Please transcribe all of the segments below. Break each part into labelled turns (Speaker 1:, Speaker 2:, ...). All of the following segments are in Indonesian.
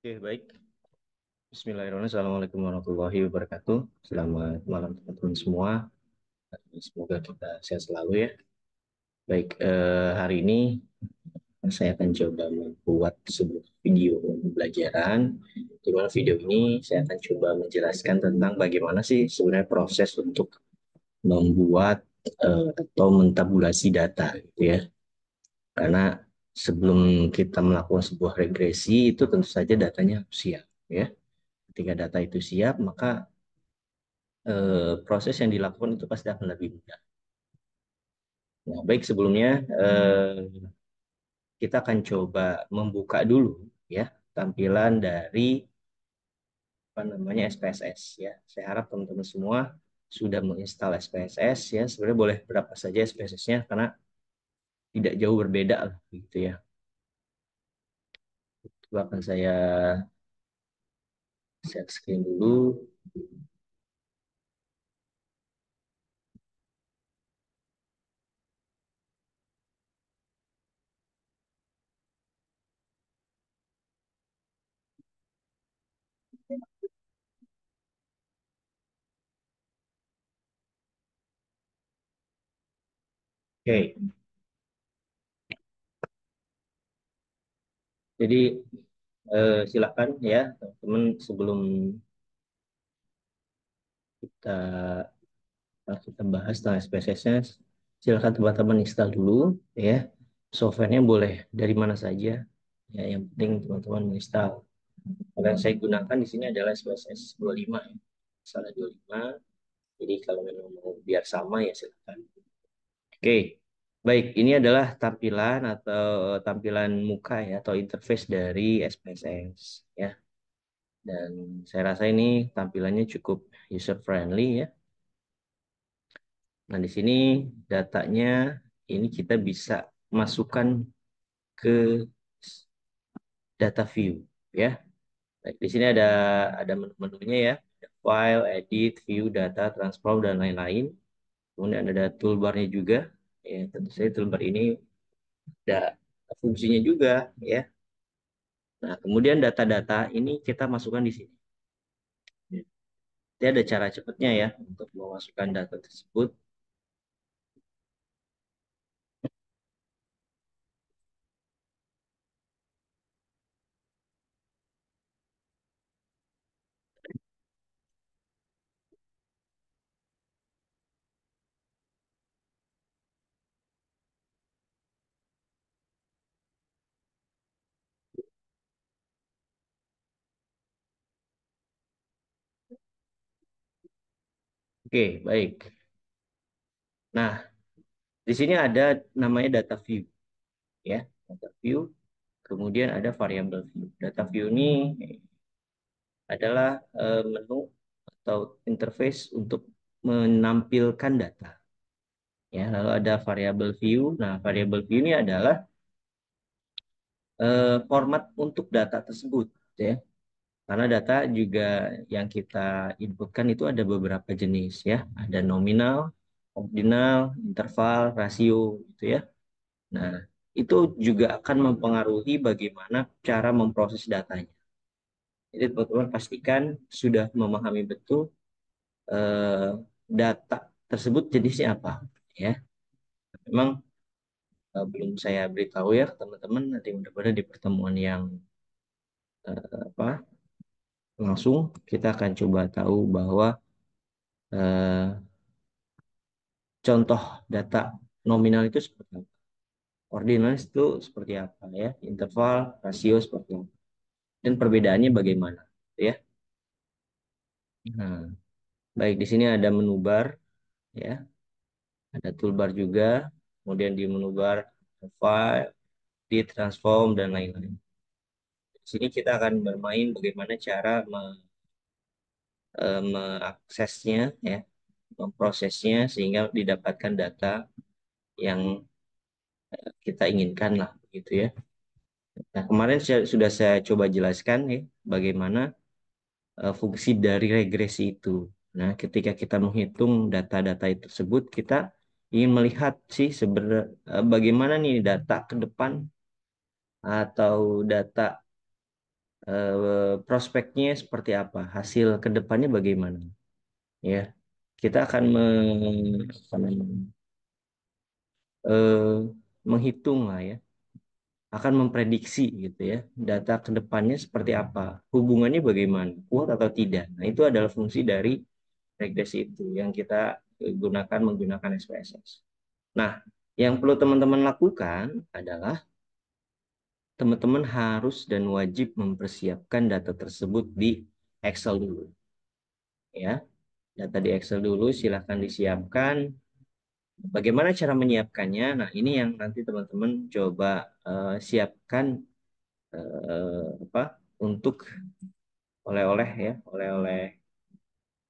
Speaker 1: Oke, baik. Bismillahirrahmanirrahim. Assalamualaikum warahmatullahi wabarakatuh. Selamat malam teman-teman semua. Semoga kita sehat selalu ya. Baik, hari ini saya akan coba membuat sebuah video pembelajaran. Di mana video ini saya akan coba menjelaskan tentang bagaimana sih sebenarnya proses untuk membuat atau mentabulasi data, gitu ya. Karena sebelum kita melakukan sebuah regresi itu tentu saja datanya harus siap, ya. Ketika data itu siap, maka proses yang dilakukan itu pasti akan lebih mudah. Nah, baik sebelumnya kita akan coba membuka dulu ya tampilan dari apa namanya SPSS ya. Saya harap teman-teman semua sudah menginstal SPSS ya. Sebenarnya boleh berapa saja SPSS-nya karena tidak jauh berbeda lah gitu ya. Coba akan saya share screen dulu. Oke, jadi silakan ya teman-teman sebelum kita kita bahas tentang SPSS-nya, silakan teman-teman install dulu ya. Softwarenya boleh dari mana saja. Ya, yang penting teman-teman install. Yang saya gunakan di sini adalah SPSS 25 ya. Salah 25. Jadi kalau memang mau biar sama ya silakan. Oke. Baik, ini adalah tampilan atau tampilan muka ya atau interface dari SPSS ya. Dan saya rasa ini tampilannya cukup user friendly ya. Nah, di sini datanya ini kita bisa masukkan ke data view ya. Baik, di sini ada menu-menunya ya. Ada file, edit, view, data, transform dan lain-lain. Kemudian ada toolbarnya juga. Ya, tentu saja toolbar ini ada fungsinya juga ya. Nah, kemudian data-data ini kita masukkan di sini. Jadi ada cara cepatnya ya untuk memasukkan data tersebut. Oke, baik. Nah, di sini ada namanya data view ya. Data view. Kemudian ada variable view. Data view ini adalah menu atau interface untuk menampilkan data. Ya, lalu ada variable view. Nah, variable view ini adalah format untuk data tersebut, ya. Karena data juga yang kita inputkan itu ada beberapa jenis, ya. Ada nominal, ordinal, interval, rasio, gitu ya. Nah, itu juga akan mempengaruhi bagaimana cara memproses datanya. Jadi teman-teman pastikan sudah memahami betul eh, data tersebut jenisnya apa, ya. Memang belum saya beritahu ya ke teman-teman, nanti mudah-mudahan di pertemuan yang apa langsung kita akan coba tahu bahwa eh, contoh data nominal itu seperti apa, ordinal itu seperti apa ya, interval, rasio seperti apa, dan perbedaannya bagaimana, ya. Nah, baik di sini ada menu bar ya, ada toolbar juga, kemudian di menu bar file, di transform dan lain-lain. Di sini kita akan bermain bagaimana cara mengaksesnya ya, memprosesnya sehingga didapatkan data yang kita inginkan lah gitu ya. Nah, kemarin sudah saya coba jelaskan ya bagaimana fungsi dari regresi itu. Nah, ketika kita menghitung data-data itu tersebut, kita ingin melihat sih sebenarnya bagaimana nih data ke depan atau data prospeknya seperti apa, hasil kedepannya bagaimana, ya. Kita akan eh, menghitung lah ya, akan memprediksi gitu ya, data kedepannya seperti apa, hubungannya bagaimana, kuat atau tidak. Nah, itu adalah fungsi dari regresi itu yang kita gunakan menggunakan SPSS. Nah, yang perlu teman-teman lakukan adalah teman-teman harus dan wajib mempersiapkan data tersebut di Excel dulu, ya. Data di Excel dulu silahkan disiapkan. Bagaimana cara menyiapkannya? Nah, ini yang nanti teman-teman coba siapkan apa untuk oleh-oleh ya, oleh-oleh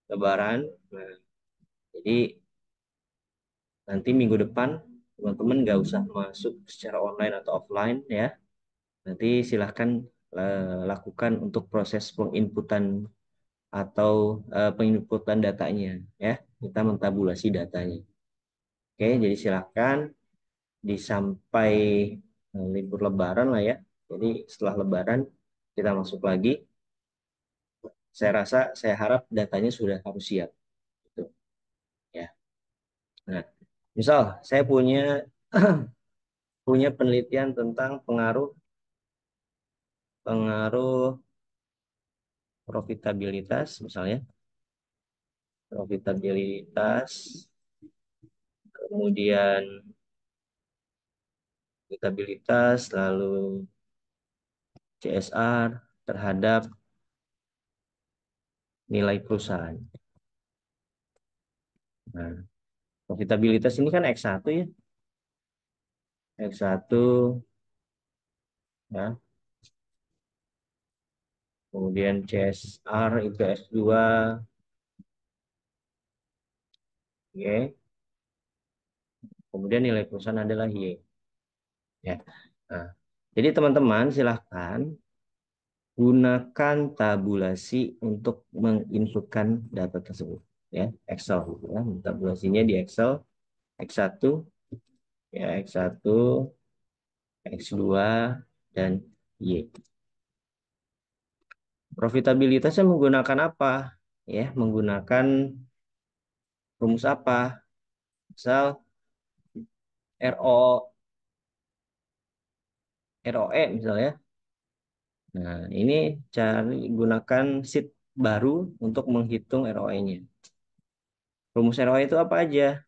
Speaker 1: Lebaran. Nah, jadi nanti minggu depan teman-teman nggak usah masuk secara online atau offline ya. Nanti silahkan lakukan untuk proses penginputan atau penginputan datanya ya. Kita mentabulasi datanya. Oke, jadi silahkan disampai libur Lebaran lah ya. Jadi setelah Lebaran kita masuk lagi. Saya harap datanya sudah harus siap. Gitu, ya. Nah, misal saya punya punya penelitian tentang pengaruh pengaruh profitabilitas, misalnya profitabilitas, kemudian profitabilitas, lalu CSR terhadap nilai perusahaan. Nah, profitabilitas ini kan X1 ya, X1 ya, kemudian CSR itu S2, Y, kemudian nilai perusahaan adalah Y, ya. Nah, jadi teman-teman silahkan gunakan tabulasi untuk menginputkan data tersebut, ya. Excel ya, tabulasinya di Excel X1 ya, X1, X2 dan Y. Profitabilitasnya menggunakan apa? Ya, menggunakan rumus apa? Misal RO ROE misalnya. Nah, ini cari gunakan sheet baru untuk menghitung ROE-nya. Rumus ROE itu apa aja?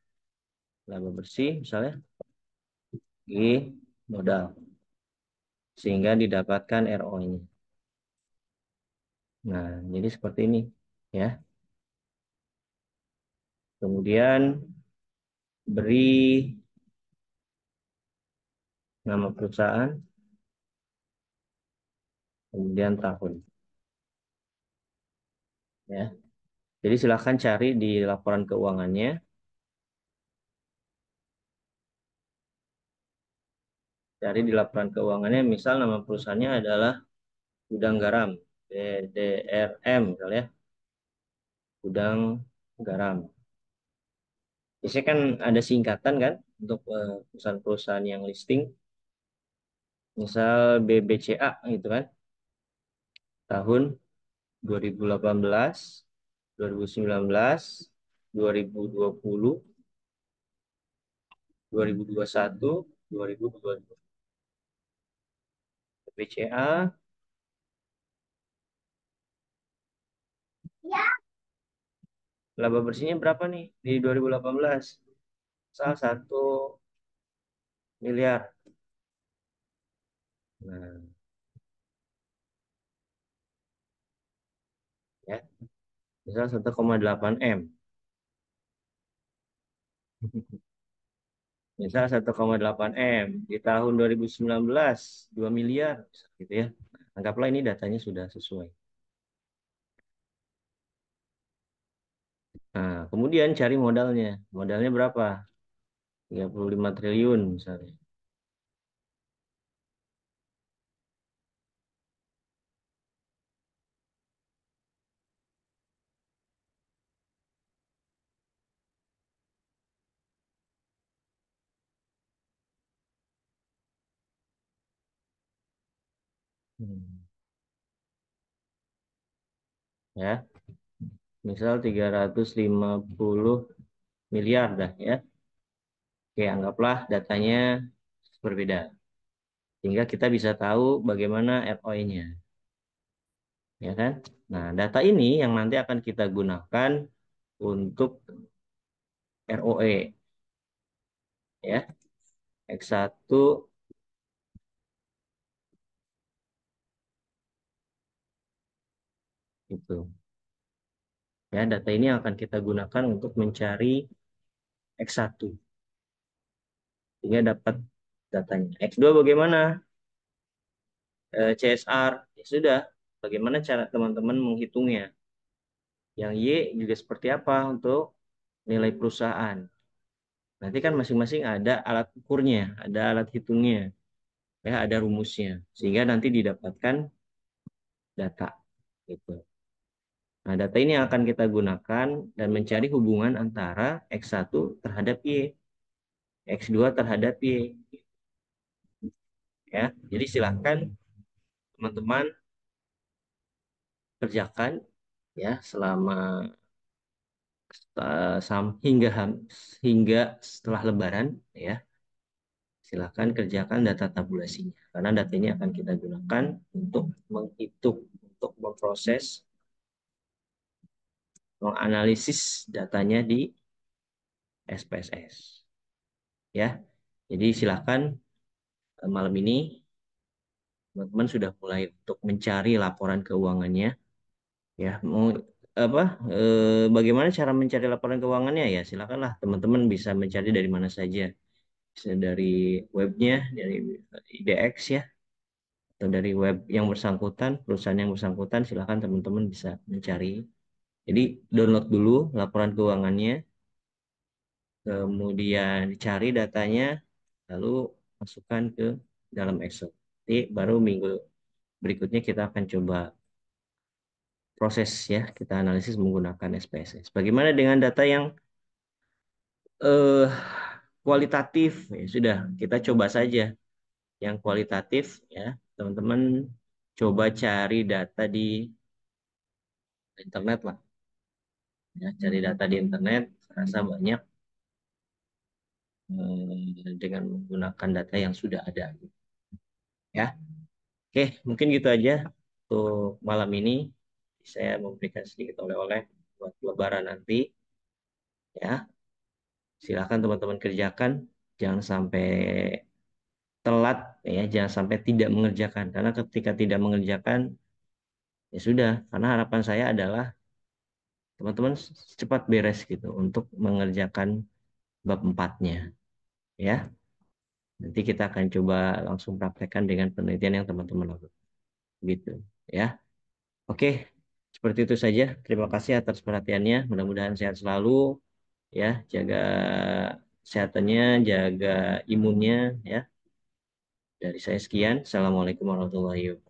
Speaker 1: Laba bersih misalnya I modal sehingga didapatkan ROE-nya. Nah, jadi seperti ini ya. Kemudian beri nama perusahaan, kemudian tahun ya. Jadi silakan cari di laporan keuangannya, cari di laporan keuangannya, misal nama perusahaannya adalah Gudang Garam, GDRM misalnya, Gudang Garam. Biasanya kan ada singkatan kan untuk perusahaan-perusahaan yang listing, misal BBCA gitu kan, tahun 2018, 2019, 2020, 2021, 2022. BCA, laba bersihnya berapa nih di 2018? Salah 1 miliar. Nah, ya, misal 1,8 M. Misal 1,8 M di tahun 2019 2 miliar gitu ya. Anggaplah ini datanya sudah sesuai. Nah, kemudian cari modalnya. Modalnya berapa? 35 triliun misalnya. Hmm. ya. Misal 350 miliar dah ya. Oke, anggaplah datanya berbeda. Sehingga kita bisa tahu bagaimana ROI-nya, ya kan? Nah, data ini yang nanti akan kita gunakan untuk ROE, ya. X1 itu. Ya, data ini akan kita gunakan untuk mencari X1 sehingga dapat datanya. X2 bagaimana? CSR. Ya sudah, bagaimana cara teman-teman menghitungnya? Yang Y juga seperti apa untuk nilai perusahaan? Nanti kan masing-masing ada alat ukurnya, ada alat hitungnya, ya ada rumusnya, sehingga nanti didapatkan data. Gitu. Nah, data ini yang akan kita gunakan dan mencari hubungan antara X1 terhadap Y, X2 terhadap Y. Ya, jadi silahkan teman-teman kerjakan ya selama hingga setelah Lebaran ya. Silahkan kerjakan data tabulasinya karena data ini akan kita gunakan untuk menghitung, untuk memproses, menganalisis datanya di SPSS ya. Jadi silahkan malam ini teman-teman sudah mulai untuk mencari laporan keuangannya ya. Mau apa bagaimana cara mencari laporan keuangannya ya, silakanlah teman-teman bisa mencari dari mana saja. Bisa dari webnya, dari IDX ya, atau dari web yang bersangkutan, perusahaan yang bersangkutan, silakan teman-teman bisa mencari. Jadi download dulu laporan keuangannya, kemudian cari datanya, lalu masukkan ke dalam Excel. Jadi baru minggu berikutnya kita akan coba proses ya, kita analisis menggunakan SPSS. Bagaimana dengan data yang eh, kualitatif? Ya sudah, kita coba saja yang kualitatif ya. Teman-teman coba cari data di internet lah. Ya, cari data di internet, rasa banyak dengan menggunakan data yang sudah ada. Ya, oke, mungkin gitu aja untuk malam ini. Saya memberikan sedikit oleh-oleh buat Lebaran nanti. Ya, silakan teman-teman kerjakan. Jangan sampai telat, ya, jangan sampai tidak mengerjakan. Karena ketika tidak mengerjakan, ya sudah. Karena harapan saya adalah teman-teman cepat beres gitu untuk mengerjakan bab empatnya. Ya, nanti kita akan coba langsung praktekkan dengan penelitian yang teman-teman lakukan. Gitu, ya. Oke, seperti itu saja. Terima kasih atas perhatiannya. Mudah-mudahan sehat selalu, ya. Jaga kesehatannya, jaga imunnya, ya. Dari saya sekian. Assalamualaikum warahmatullahi wabarakatuh.